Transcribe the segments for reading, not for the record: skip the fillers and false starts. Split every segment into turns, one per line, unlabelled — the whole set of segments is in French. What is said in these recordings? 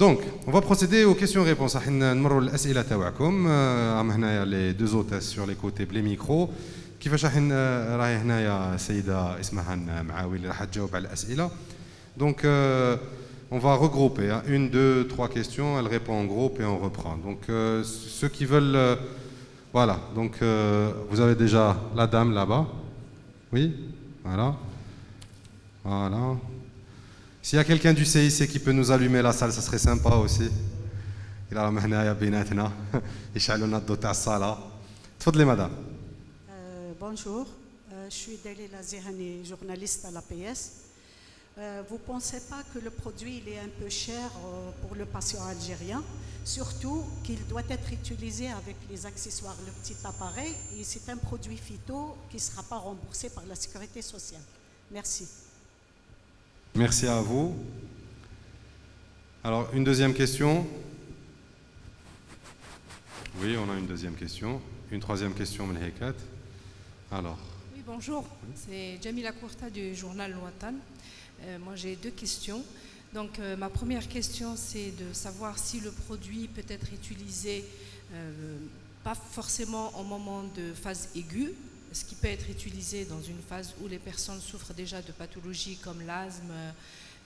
Donc, on va procéder aux questions-réponses. Les deux hôtesses sur les côtés, les micros. Donc, on va regrouper. Une, deux, trois questions. Elle répond en groupe et on reprend. Donc, ceux qui veulent... voilà. Donc, vous avez déjà la dame là-bas. Oui. Voilà. Voilà. S'il y a quelqu'un du CIC qui peut nous allumer la salle, ça serait sympa aussi. Il a la بيناتنا يشعلوا لنا الضوء تاع الصالة. تفضلي madame.
Bonjour, je suis Dalila Zihani, journaliste à l'APS. Vous ne pensez pas que le produit il est un peu cher pour le patient algérien, surtout qu'il doit être utilisé avec les accessoires, le petit appareil, et c'est un produit phyto qui ne sera pas remboursé par la sécurité sociale. Merci.
Merci à vous. Alors, une deuxième question. Oui, on a une deuxième question. Une troisième question, Melhekat. Alors.
Oui, bonjour. C'est Jamila Kourta du journal Watan. Moi, j'ai deux questions. Donc, ma première question, c'est de savoir si le produit peut être utilisé, pas forcément au moment de phase aiguë, ce qui peut être utilisé dans une phase où les personnes souffrent déjà de pathologies comme l'asthme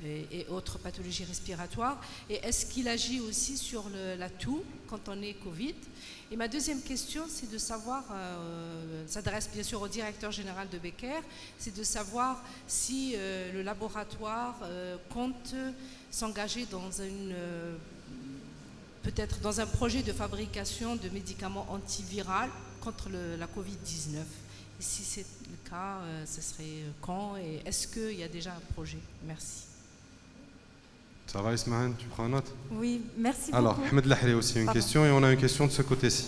et autres pathologies respiratoires. Et est-ce qu'il agit aussi sur la toux quand on est Covid? Et ma deuxième question, c'est de savoir, s'adresse bien sûr au directeur général de Becker, c'est de savoir si le laboratoire compte s'engager dans peut-être dans un projet de fabrication de médicaments antiviraux contre la Covid-19. Et si c'est le cas, ce serait quand et est-ce qu'il y a déjà un projet? Merci.
Ça va Ismaël, tu prends note?
Oui, merci beaucoup.
Alors, Ahmed Lahri aussi une question et on a une question de ce côté-ci.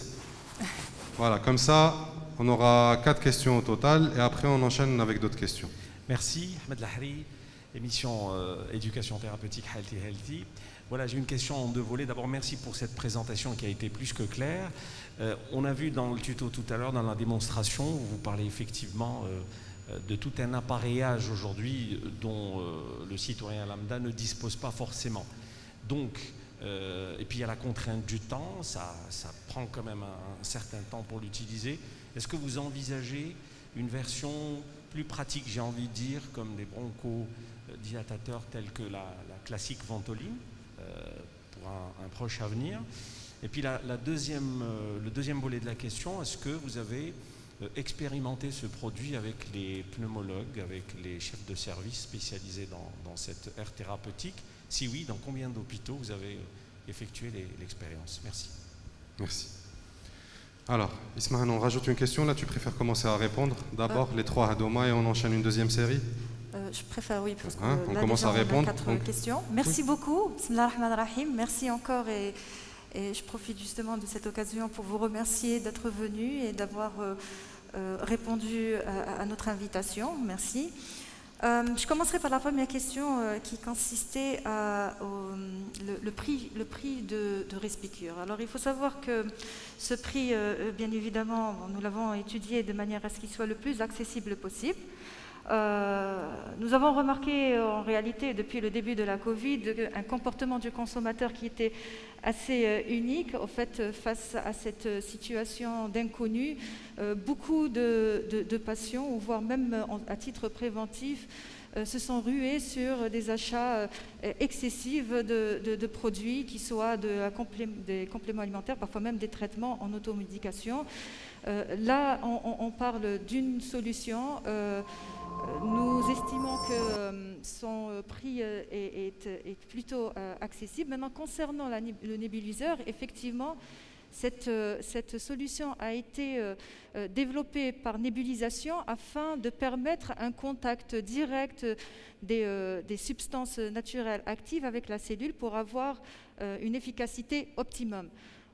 Voilà, comme ça, on aura 4 questions au total et après on enchaîne avec d'autres questions.
Merci Ahmed Lahri, émission éducation thérapeutique Healthy. Voilà, j'ai une question en deux volets. D'abord, merci pour cette présentation qui a été plus que claire. On a vu dans le tuto tout à l'heure, dans la démonstration, où vous parlez effectivement de tout un appareillage aujourd'hui dont le citoyen lambda ne dispose pas forcément. Donc, et puis il y a la contrainte du temps, ça prend quand même un certain temps pour l'utiliser. Est-ce que vous envisagez une version plus pratique, j'ai envie de dire, comme les bronchodilatateurs tels que la classique Ventoline, pour un proche avenir? Et puis le deuxième volet de la question, est-ce que vous avez expérimenté ce produit avec les pneumologues, avec les chefs de service spécialisés dans cette aire thérapeutique? Si oui, dans combien d'hôpitaux vous avez effectué l'expérience? Merci.
Merci. Alors, Ismaël, on rajoute une question. Là, tu préfères commencer à répondre d'abord les 3 à Doma et on enchaîne une deuxième série?
Je préfère, oui, parce que
on
là,
commence
déjà,
à répondre.
On a 4 questions. Merci beaucoup. Bismillah ar-Rahman ar-Rahim. Merci encore et je profite justement de cette occasion pour vous remercier d'être venu et d'avoir répondu à notre invitation. Merci. Je commencerai par la première question qui consistait le prix de Respicure. Alors il faut savoir que ce prix, bien évidemment, nous l'avons étudié de manière à ce qu'il soit le plus accessible possible. Nous avons remarqué en réalité depuis le début de la Covid un comportement du consommateur qui était assez unique. En fait, face à cette situation d'inconnu, beaucoup de patients, voire même à titre préventif, se sont rués sur des achats excessifs de produits qui soient des compléments alimentaires, parfois même des traitements en automédication. Là, on parle d'une solution. Nous estimons que son prix est plutôt accessible. Maintenant, concernant le nébuliseur, effectivement, cette solution a été développée par nébulisation afin de permettre un contact direct des substances naturelles actives avec la cellule pour avoir une efficacité optimum.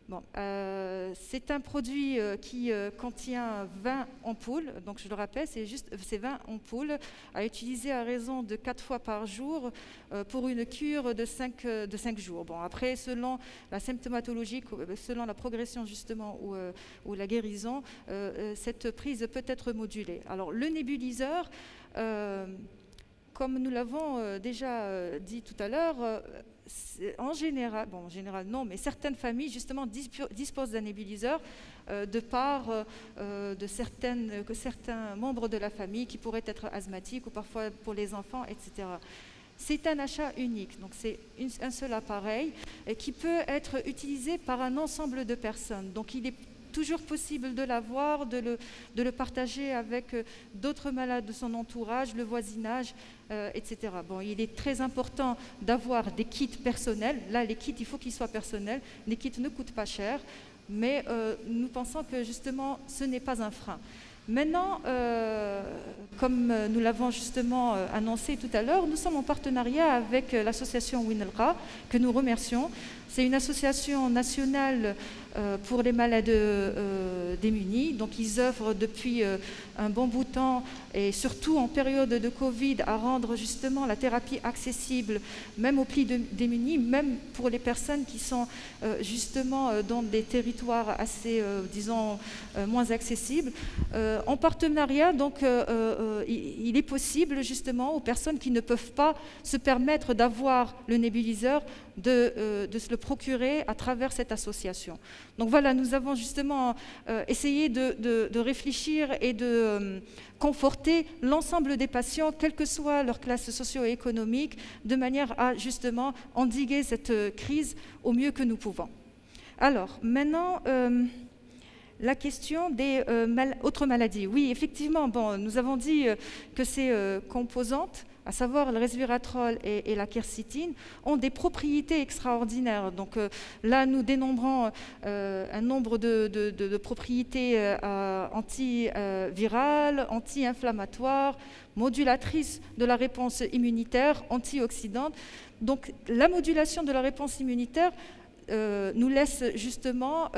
Bon, c'est un produit qui contient 20 ampoules, donc je le rappelle, c'est 20 ampoules à utiliser à raison de 4 fois par jour pour une cure de 5 jours. Bon, après, selon la symptomatologie, selon la progression justement ou la guérison, cette prise peut être modulée. Alors, le nébuliseur comme nous l'avons déjà dit tout à l'heure, en général non, mais certaines familles justement disposent d'un nébulizeur de part de certains membres de la famille qui pourraient être asthmatiques ou parfois pour les enfants, etc. C'est un achat unique, donc c'est un seul appareil qui peut être utilisé par un ensemble de personnes. Donc il est toujours possible de l'avoir, de le partager avec d'autres malades de son entourage, le voisinage, etc. Bon, il est très important d'avoir des kits personnels. Là, les kits, il faut qu'ils soient personnels. Les kits ne coûtent pas cher, mais nous pensons que justement, ce n'est pas un frein. Maintenant, comme nous l'avons justement annoncé tout à l'heure, nous sommes en partenariat avec l'association Winelra, que nous remercions. C'est une association nationale pour les malades démunis. Donc ils œuvrent depuis un bon bout de temps et surtout en période de Covid à rendre justement la thérapie accessible même aux plus démunis, même pour les personnes qui sont justement dans des territoires assez, disons, moins accessibles. En partenariat, donc, il est possible justement aux personnes qui ne peuvent pas se permettre d'avoir le nébuliseur de se le procurer à travers cette association. Donc voilà, nous avons justement essayé de réfléchir et de conforter l'ensemble des patients, quelle que soit leur classe socio-économique, de manière à justement endiguer cette crise au mieux que nous pouvons. Alors, maintenant, la question des autres maladies. Oui, effectivement, bon, nous avons dit que ces composantes, à savoir le resveratrol et la quercétine, ont des propriétés extraordinaires. Donc là, nous dénombrons un nombre de propriétés antivirales, anti-inflammatoires, modulatrices de la réponse immunitaire, antioxydantes. Donc la modulation de la réponse immunitaire nous laisse justement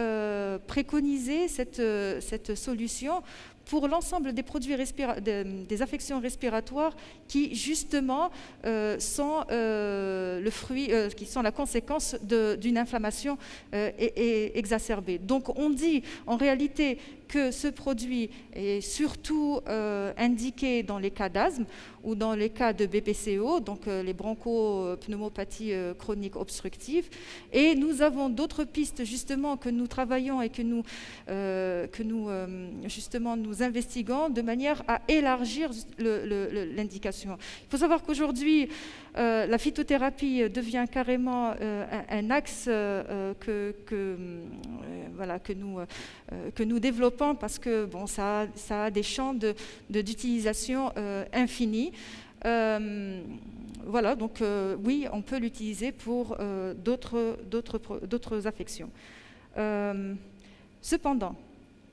préconiser cette solution pour l'ensemble des produits des affections respiratoires qui justement sont le fruit, qui sont la conséquence d'une inflammation exacerbée. Donc on dit en réalité que ce produit est surtout indiqué dans les cas d'asthme ou dans les cas de BPCO, donc les bronchopneumopathies chroniques obstructives. Et nous avons d'autres pistes justement que nous travaillons et que nous justement nous investiguons de manière à élargir l'indication. Il faut savoir qu'aujourd'hui, la phytothérapie devient carrément un axe que nous développons parce que bon, ça a des champs d'utilisation infinis. Voilà, donc oui, on peut l'utiliser pour d'autres affections. Cependant,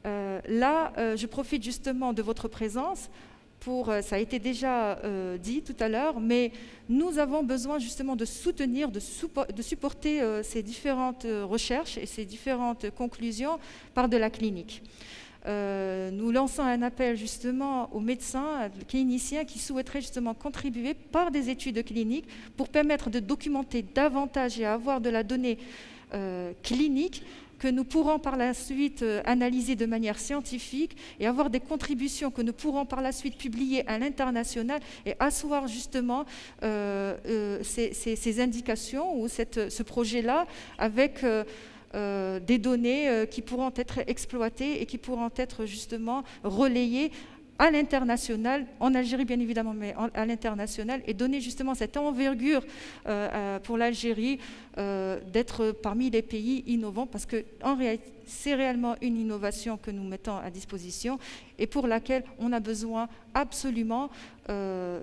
là, je profite justement de votre présence ça a été déjà dit tout à l'heure, mais nous avons besoin justement de soutenir, de supporter ces différentes recherches et ces différentes conclusions par de la clinique. Nous lançons un appel justement aux médecins, aux cliniciens qui souhaiteraient justement contribuer par des études cliniques pour permettre de documenter davantage et avoir de la donnée clinique que nous pourrons par la suite analyser de manière scientifique et avoir des contributions que nous pourrons par la suite publier à l'international et asseoir justement ces indications ou ce projet-là avec des données qui pourront être exploitées et qui pourront être justement relayées à l'international, en Algérie bien évidemment, mais à l'international, et donner justement cette envergure pour l'Algérie d'être parmi les pays innovants, parce que en réalité, c'est réellement une innovation que nous mettons à disposition et pour laquelle on a besoin absolument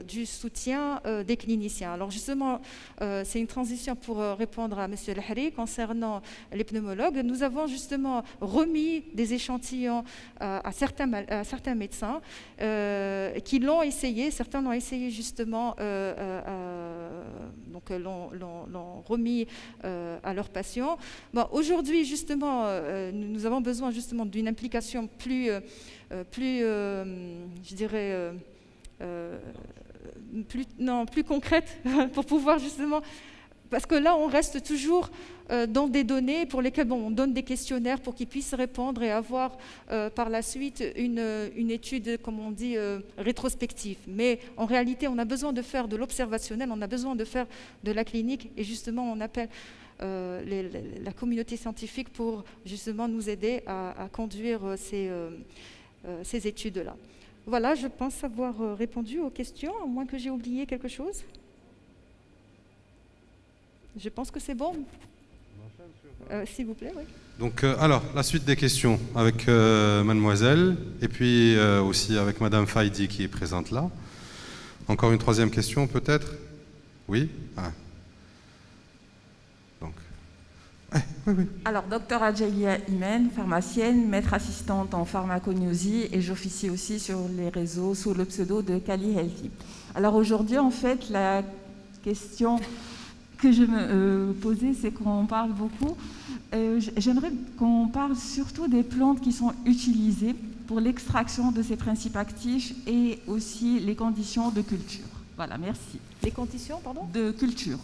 du soutien des cliniciens. Alors justement, c'est une transition pour répondre à M. Lahri concernant les pneumologues. Nous avons justement remis des échantillons à certains médecins qui l'ont essayé. Certains l'ont essayé justement, donc l'ont remis à leurs patients. Bon, aujourd'hui, justement, nous avons besoin justement d'une implication plus je dirais, plus concrète pour pouvoir justement parce que là, on reste toujours dans des données pour lesquelles on donne des questionnaires pour qu'ils puissent répondre et avoir par la suite une étude, comme on dit, rétrospective. Mais en réalité, on a besoin de faire de l'observationnel, on a besoin de faire de la clinique, et justement, on appelle la communauté scientifique pour justement nous aider à conduire ces études-là. Voilà, je pense avoir répondu aux questions, à moins que j'ai oublié quelque chose. Je pense que c'est bon. S'il vous plaît, oui.
Donc, alors, la suite des questions avec mademoiselle, et puis aussi avec madame Faidi qui est présente là. Encore une troisième question, peut-être? Oui? Donc. Oui.
Alors, docteur Adjalia Imen, pharmacienne, maître assistante en pharmacognosie, et j'officie aussi sur les réseaux sous le pseudo de Kali Healthy. Alors aujourd'hui, en fait, la question que je me posais, c'est qu'on parle beaucoup. J'aimerais qu'on parle surtout des plantes qui sont utilisées pour l'extraction de ces principes actifs et aussi les conditions de culture. Voilà, merci.
Les conditions, pardon?
De culture.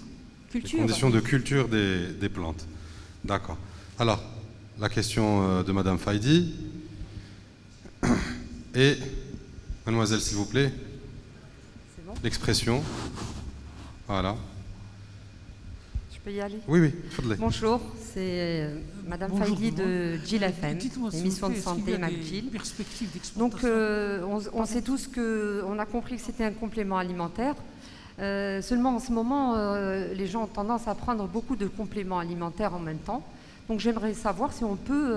Les conditions de culture des plantes. D'accord. Alors, la question de madame Faidi. Et, mademoiselle, s'il vous plaît.
C'est bon?
L'expression. Voilà.
Je peux y aller?
Oui.
Bonjour, c'est madame Faidi de Gil FM, émission de santé McGill. Donc, on sait tous qu'on a compris que c'était un complément alimentaire. Seulement, en ce moment, les gens ont tendance à prendre beaucoup de compléments alimentaires en même temps. Donc, j'aimerais savoir si on peut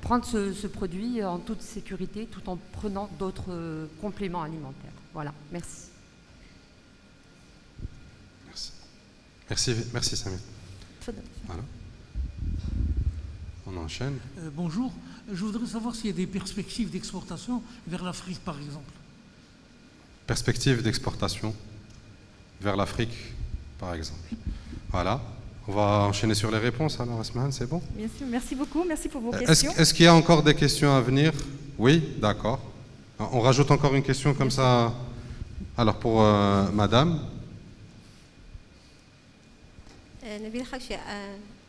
prendre ce produit en toute sécurité tout en prenant d'autres compléments alimentaires. Voilà, merci.
Merci Samir. Voilà. On enchaîne.
Bonjour, je voudrais savoir s'il y a des perspectives d'exportation vers l'Afrique, par exemple.
Perspectives d'exportation vers l'Afrique, par exemple. Voilà. On va enchaîner sur les réponses, alors Asman, c'est bon?
Bien sûr, merci beaucoup, merci pour vos questions.
Est-ce qu'il y a encore des questions à venir? Oui, d'accord. On rajoute encore une question comme ça. Alors pour madame.
Nabil Khachi,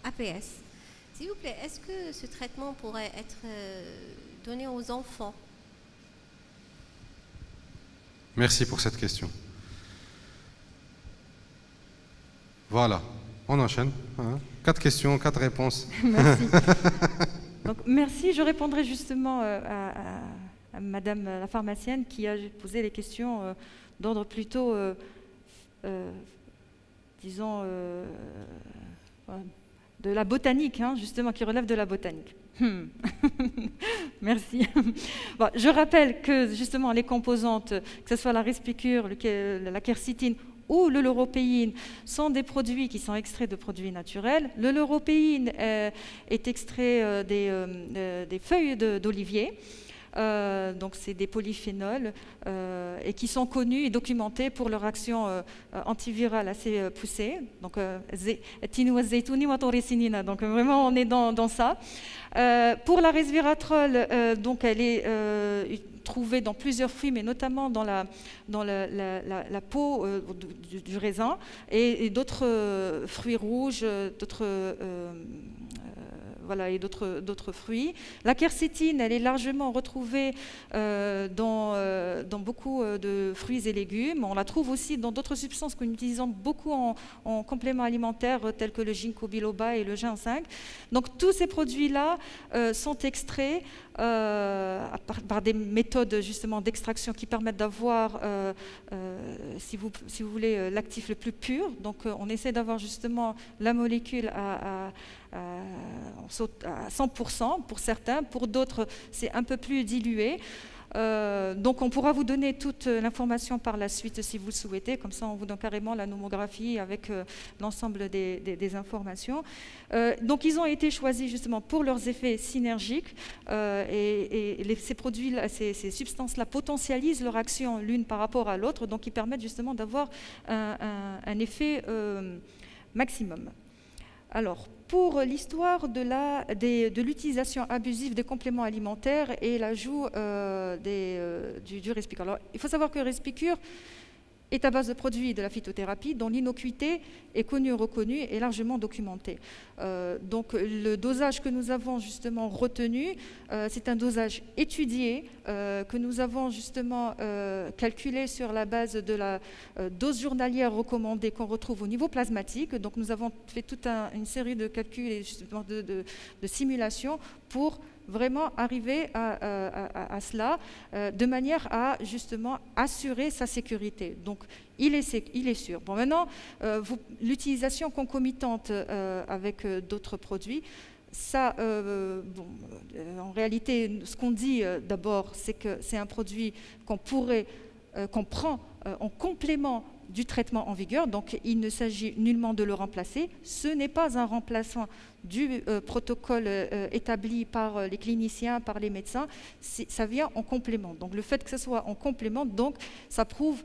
APS. S'il vous plaît, est-ce que ce traitement pourrait être donné aux enfants?
Merci pour cette question. Voilà, on enchaîne. 4 questions, 4 réponses.
Merci. Donc, merci, je répondrai justement à madame la pharmacienne qui a posé les questions d'ordre plutôt, disons, de la botanique, justement, qui relève de la botanique. Merci. Bon, je rappelle que justement les composantes, que ce soit la Respicure, la quercétine ou le lauropéine, sont des produits qui sont extraits de produits naturels. Le lauropéine est extrait des feuilles d'olivier. Donc c'est des polyphénols et qui sont connus et documentés pour leur action antivirale assez poussée. Donc donc vraiment on est dans ça. Pour la resveratrol, donc elle est trouvée dans plusieurs fruits, mais notamment dans la peau du raisin et d'autres fruits rouges, voilà, et d'autres fruits. La quercétine, elle est largement retrouvée dans beaucoup de fruits et légumes. On la trouve aussi dans d'autres substances que nous utilisons beaucoup en compléments alimentaires, tels que le ginkgo biloba et le ginseng. Donc tous ces produits-là sont extraits par des méthodes justement d'extraction qui permettent d'avoir, si vous voulez, l'actif le plus pur. Donc on essaie d'avoir justement la molécule à 100% pour certains, pour d'autres c'est un peu plus dilué. Donc on pourra vous donner toute l'information par la suite si vous le souhaitez, comme ça on vous donne carrément la nomographie avec l'ensemble des informations. Donc ils ont été choisis justement pour leurs effets synergiques ces produits, ces substances-là potentialisent leur action l'une par rapport à l'autre, donc ils permettent justement d'avoir un effet maximum. Alors, pour l'histoire de l'utilisation abusive des compléments alimentaires et l'ajout du Respicure. Alors, il faut savoir que Respicure est à base de produits de la phytothérapie dont l'innocuité est connue, reconnue et largement documentée. Donc le dosage que nous avons justement retenu, c'est un dosage étudié que nous avons justement calculé sur la base de la dose journalière recommandée qu'on retrouve au niveau plasmatique. Donc nous avons fait toute une série de calculs et justement de simulations pour vraiment arriver à cela de manière à justement assurer sa sécurité. Donc il est sûr. Bon, maintenant, l'utilisation concomitante avec d'autres produits, ça, en réalité, ce qu'on dit d'abord, c'est que c'est un produit qu'on prend en complément du traitement en vigueur, donc il ne s'agit nullement de le remplacer. Ce n'est pas un remplaçant du protocole établi par les cliniciens, par les médecins, ça vient en complément. Donc le fait que ce soit en complément, donc, ça prouve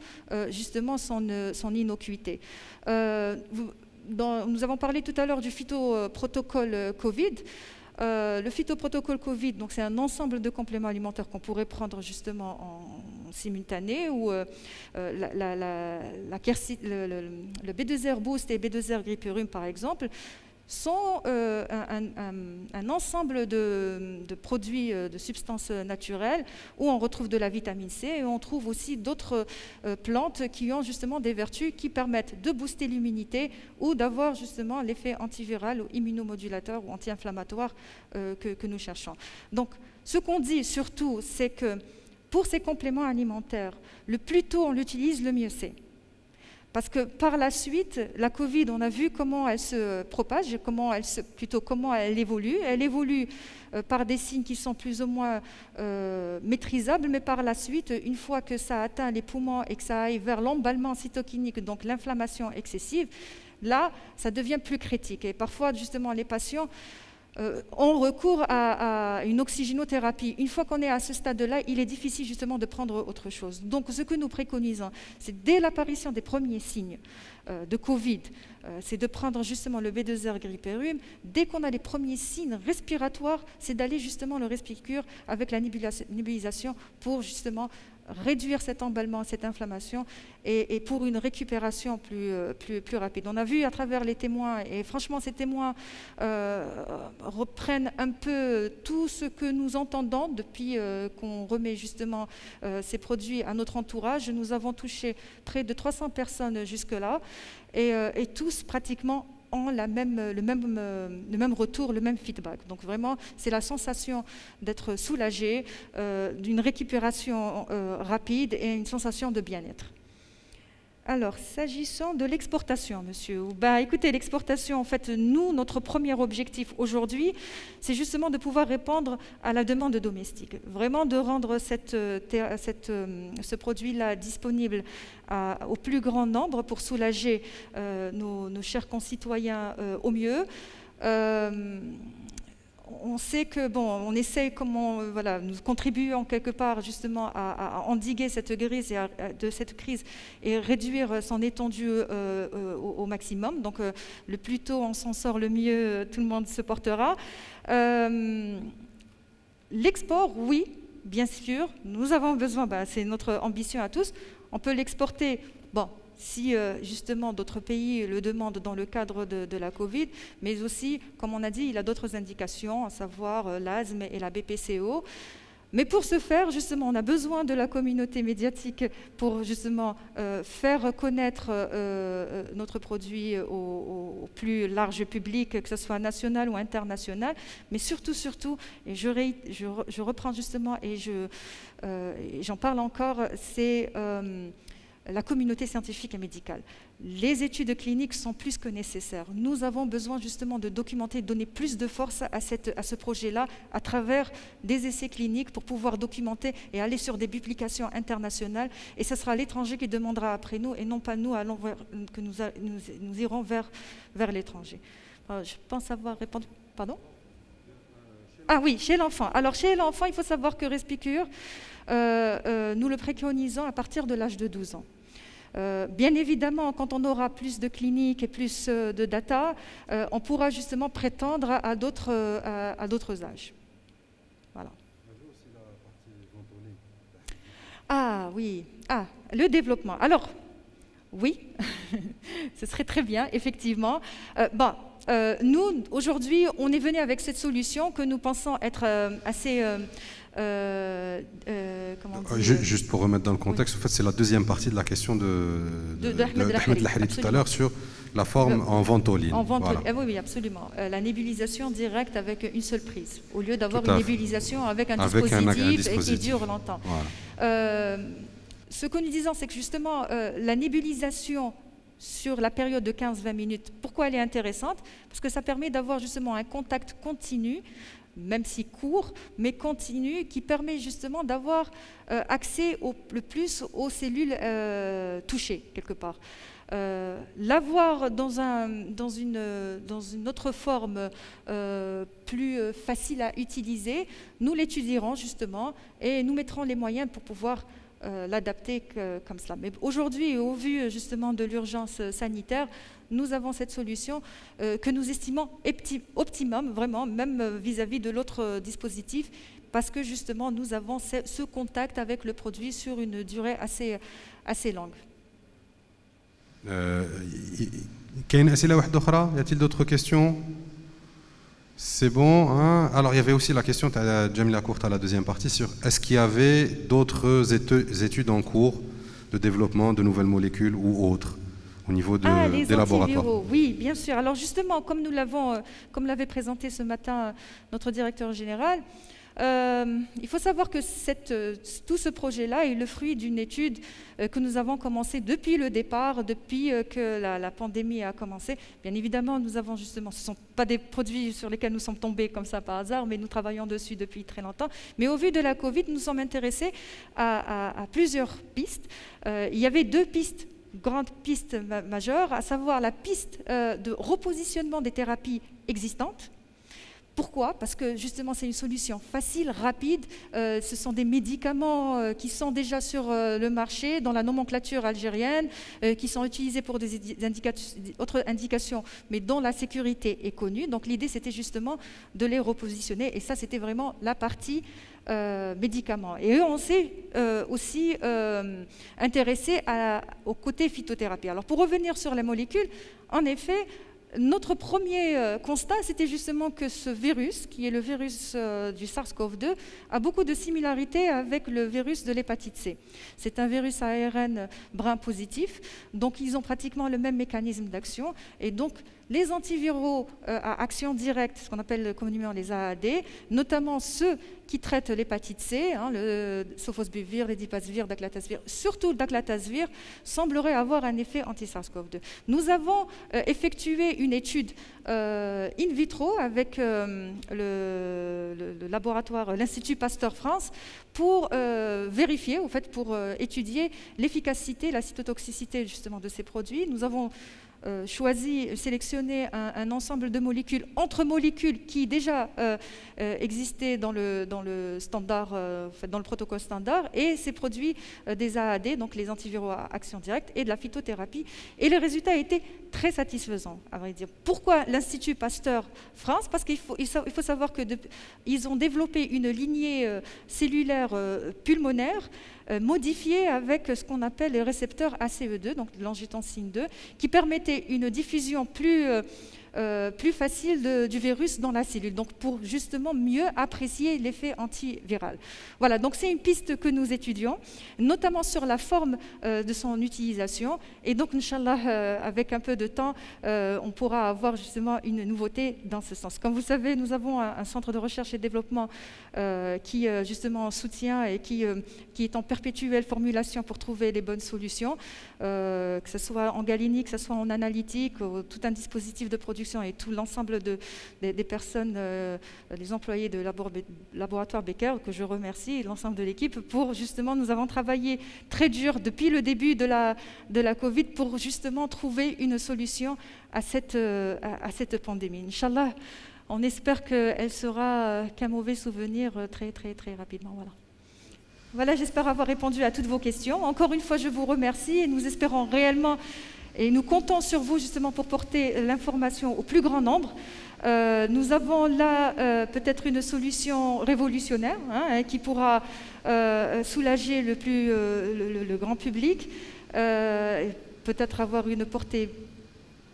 justement son innocuité. Nous avons parlé tout à l'heure du phytoprotocole Covid. Le phytoprotocole Covid, c'est un ensemble de compléments alimentaires qu'on pourrait prendre justement en simultané, où le B2R Boost et B2R Grippe et Rhume, par exemple, sont un ensemble de produits, de substances naturelles où on retrouve de la vitamine C et on trouve aussi d'autres plantes qui ont justement des vertus qui permettent de booster l'immunité ou d'avoir justement l'effet antiviral ou immunomodulateur ou anti-inflammatoire que nous cherchons. Donc, ce qu'on dit surtout, c'est que pour ces compléments alimentaires, le plus tôt on l'utilise, le mieux c'est. Parce que par la suite, la Covid, on a vu comment elle se propage, comment elle évolue. Elle évolue par des signes qui sont plus ou moins maîtrisables, mais par la suite, une fois que ça atteint les poumons et que ça aille vers l'emballement cytokinique, donc l'inflammation excessive, là, ça devient plus critique. Et parfois, justement, les patients ont recours à une oxygénothérapie. Une fois qu'on est à ce stade-là, il est difficile justement de prendre autre chose. Donc ce que nous préconisons, c'est dès l'apparition des premiers signes de Covid, c'est de prendre justement le B2R grippe et rhume. Dès qu'on a les premiers signes respiratoires, c'est d'aller justement le Respicure avec la nébulisation pour justement réduire cet emballement, cette inflammation et pour une récupération plus rapide. On a vu à travers les témoins, et franchement ces témoins reprennent un peu tout ce que nous entendons depuis qu'on remet justement ces produits à notre entourage. Nous avons touché près de 300 personnes jusque-là et tous pratiquement ont le même retour, le même feedback. Donc vraiment, c'est la sensation d'être soulagé, d'une récupération rapide et une sensation de bien-être. Alors, s'agissant de l'exportation, monsieur, écoutez, l'exportation, en fait, notre premier objectif aujourd'hui, c'est justement de pouvoir répondre à la demande domestique. Vraiment de rendre ce produit-là disponible au plus grand nombre pour soulager nos chers concitoyens au mieux. On sait que, on essaie nous contribuons quelque part justement à endiguer cette crise et réduire son étendue au maximum. Donc, le plus tôt on s'en sort, le mieux tout le monde se portera. L'export, oui, bien sûr, nous avons besoin, c'est notre ambition à tous, on peut l'exporter, si justement d'autres pays le demandent dans le cadre de la Covid, mais aussi, comme on a dit, il a d'autres indications, à savoir l'asthme et la BPCO. Mais pour ce faire, justement, on a besoin de la communauté médiatique pour justement faire connaître notre produit au plus large public, que ce soit national ou international. Mais surtout, et je reprends justement et j'en parle encore, c'est la communauté scientifique et médicale. Les études cliniques sont plus que nécessaires. Nous avons besoin justement de documenter, de donner plus de force à ce projet-là à travers des essais cliniques pour pouvoir documenter et aller sur des publications internationales. Et ce sera l'étranger qui demandera après nous et non pas nous que nous irons vers l'étranger. Je pense avoir répondu. Pardon ? Ah oui, chez l'enfant. Alors chez l'enfant, il faut savoir que Respicure, nous le préconisons à partir de l'âge de 12 ans. Bien évidemment, quand on aura plus de cliniques et plus de data, on pourra justement prétendre à d'autres âges. Voilà. Ah oui, le développement. Alors, Oui, ce serait très bien, effectivement. Nous, aujourd'hui, on est venu avec cette solution que nous pensons être assez...
Juste pour remettre dans le contexte, en fait, c'est la deuxième partie de la question d'Ahmed Lahri tout à l'heure sur la forme en vente en ligne.
Oui, absolument. La nébulisation directe avec une seule prise, au lieu d'avoir une nébulisation avec un dispositif qui dure longtemps. Voilà. Ce que nous disons, c'est que justement, la nébulisation sur la période de 15-20 minutes, pourquoi elle est intéressante? Parce que ça permet d'avoir justement un contact continu, même si court, mais continu, qui permet justement d'avoir accès le plus aux cellules touchées, quelque part. L'avoir dans une autre forme plus facile à utiliser, nous l'étudierons justement et nous mettrons les moyens pour pouvoir l'adapter comme cela. Mais aujourd'hui, au vu justement de l'urgence sanitaire, nous avons cette solution que nous estimons optimum, vraiment, même vis-à-vis de l'autre dispositif, parce que justement, nous avons ce contact avec le produit sur une durée assez longue.
Y a-t-il d'autres questions? C'est bon, hein? Alors il y avait aussi la question de Jamila Kourta à la deuxième partie sur est-ce qu'il y avait d'autres études en cours de développement de nouvelles molécules ou autres au niveau des laboratoires?
Oui, bien sûr. Alors justement, comme l'avait présenté ce matin notre directeur général, il faut savoir que tout ce projet-là est le fruit d'une étude que nous avons commencée depuis le départ, depuis que la pandémie a commencé. Bien évidemment, nous avons justement, ce ne sont pas des produits sur lesquels nous sommes tombés comme ça par hasard, mais nous travaillons dessus depuis très longtemps. Mais au vu de la Covid, nous sommes intéressés à plusieurs pistes. Il y avait deux pistes, grandes pistes majeures, à savoir la piste de repositionnement des thérapies existantes. Pourquoi? Parce que justement c'est une solution facile, rapide, ce sont des médicaments qui sont déjà sur le marché, dans la nomenclature algérienne, qui sont utilisés pour autres indications, mais dont la sécurité est connue. Donc l'idée c'était justement de les repositionner et ça c'était vraiment la partie médicaments. Et eux on s'est aussi intéressé au côté phytothérapie. Alors pour revenir sur les molécules, en effet, notre premier constat, c'était justement que ce virus, qui est le virus du SARS-CoV-2, a beaucoup de similarités avec le virus de l'hépatite C. C'est un virus à ARN brun positif, donc ils ont pratiquement le même mécanisme d'action. Et donc, les antiviraux à action directe, ce qu'on appelle communément les AAD, notamment ceux qui traitent l'hépatite C, le sofosbuvir, l'edipasvir, daclatasvir, surtout le daclatasvir, semblerait avoir un effet anti-SARS-CoV-2. Nous avons effectué une étude in vitro avec le laboratoire, l'Institut Pasteur France, pour vérifier, en fait, pour étudier l'efficacité, la cytotoxicité justement de ces produits. Nous avons sélectionné un ensemble de molécules, entre molécules qui déjà existaient dans le standard, dans le protocole standard, et ces produits des AAD, donc les antiviraux à action directe, et de la phytothérapie. Et les résultats étaient très satisfaisants, à vrai dire. Pourquoi l'Institut Pasteur France? Parce qu'il faut savoir qu'ils ont développé une lignée cellulaire pulmonaire modifié avec ce qu'on appelle les récepteurs ACE2, donc l'angiotensine 2, qui permettait une diffusion plus facile du virus dans la cellule, donc pour justement mieux apprécier l'effet antiviral. Voilà, donc c'est une piste que nous étudions, notamment sur la forme de son utilisation, et donc, Inch'Allah, avec un peu de temps, on pourra avoir justement une nouveauté dans ce sens. Comme vous savez, nous avons un centre de recherche et développement qui justement soutient et qui est en perpétuelle formulation pour trouver les bonnes solutions, que ce soit en galinique, que ce soit en analytique, tout un dispositif de production et tout l'ensemble des personnes, les employés de laboratoire Becker, que je remercie, l'ensemble de l'équipe, pour justement, nous avons travaillé très dur depuis le début de la Covid pour justement trouver une solution à cette pandémie. Inch'Allah, on espère qu'elle sera qu'un mauvais souvenir très, très, très rapidement. Voilà. Voilà, j'espère avoir répondu à toutes vos questions. Encore une fois, je vous remercie et nous espérons réellement et nous comptons sur vous justement pour porter l'information au plus grand nombre. Nous avons là peut-être une solution révolutionnaire qui pourra soulager le grand public. peut-être avoir une portée,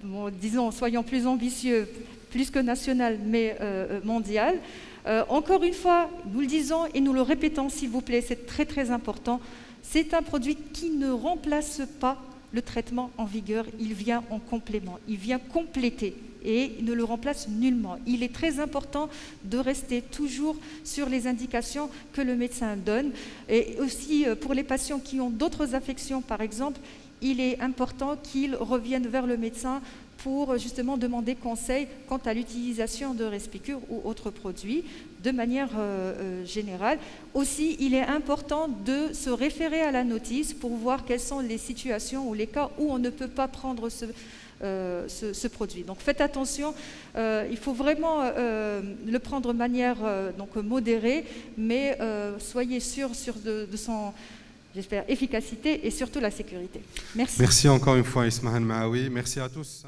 bon, disons, soyons plus ambitieux, plus que nationale, mais mondiale. Encore une fois, nous le disons et nous le répétons, s'il vous plaît, c'est très très important. C'est un produit qui ne remplace pas le traitement en vigueur, il vient en complément, il vient compléter et il ne le remplace nullement. Il est très important de rester toujours sur les indications que le médecin donne. Et aussi pour les patients qui ont d'autres affections, par exemple, il est important qu'ils reviennent vers le médecin pour justement demander conseil quant à l'utilisation de Respicure ou autres produits de manière générale. Aussi, il est important de se référer à la notice pour voir quelles sont les situations ou les cas où on ne peut pas prendre ce produit. Donc faites attention, il faut vraiment le prendre de manière donc modérée, mais soyez sûr de son, j'espère, efficacité et surtout la sécurité. Merci.
Merci encore une fois Ismahan Maaoui. Merci à tous.